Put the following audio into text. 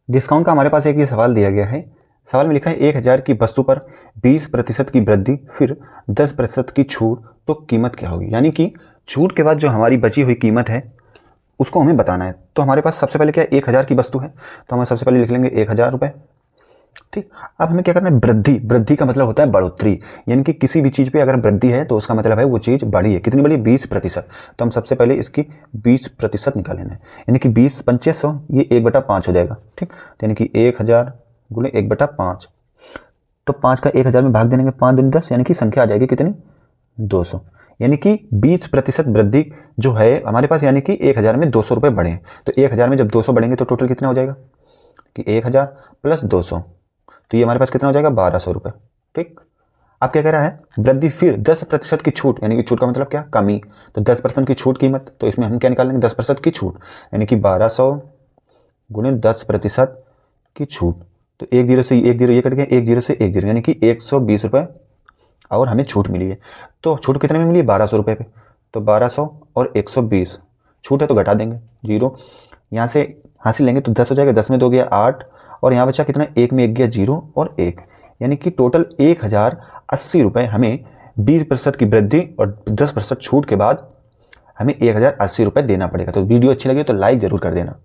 Discount का हमारे पास एक ये सवाल दिया गया है। सवाल में लिखा है 1000 की वस्तु पर 20% की वृद्धि फिर 10% की छूट, तो कीमत क्या होगी। यानी कि छूट के बाद जो हमारी बची हुई कीमत है उसको हमें बताना है। तो हमारे पास सबसे पहले क्या है, 1000 की वस्तु है तो हम सबसे पहले लिख लेंगे 1000 रुपये। ठीक, अब हमें क्या करना है, वृद्धि। वृद्धि का मतलब होता है बढ़ोतरी, यानी कि किसी भी चीज़ पे अगर वृद्धि है तो उसका मतलब है वो चीज़ बढ़ी है। कितनी बढ़ी, 20%। तो हम सबसे पहले इसकी 20% निकालेंगे, यानी कि 20 पंचे 100, ये 1/5 हो जाएगा। ठीक, तो यानी कि 1000 गुणे 1/5, तो 5 का 1000 में भाग देंगे, 5 दूनी 10, यानी कि संख्या आ जाएगी कितनी, 200। यानी कि 20% वृद्धि जो है हमारे पास, यानी कि 1000 में 200 रुपये बढ़े। तो 1000 में जब 200 बढ़ेंगे तो टोटल कितना हो जाएगा कि 1000 प्लस 200, तो ये हमारे पास कितना हो जाएगा, 1200 रुपये। ठीक, अब क्या कह रहा है, वृद्धि फिर 10% की छूट, यानी कि छूट का मतलब क्या, कमी। तो 10% की छूट कीमत, तो इसमें हम क्या निकालेंगे, 10% की छूट, यानी कि 1200 गुणे 10% की छूट। तो 10 से 10 ये कट गया, 10 से 10, यानी कि 120 रुपये और हमें छूट मिली है। तो छूट कितने में मिली है, 1200 रुपये पे। तो 1200 और 120 छूट है तो घटा देंगे, 0 यहाँ से हासिल लेंगे तो 10 हो जाएगा, 10 में 2 गया 8, और यहाँ बचा कितना, 1 में 1 गया 0 और 1, यानी कि टोटल 1080 रुपये हमें 20% की वृद्धि और 10% छूट के बाद हमें 1080 रुपये देना पड़ेगा। तो वीडियो अच्छी लगी तो लाइक ज़रूर कर देना।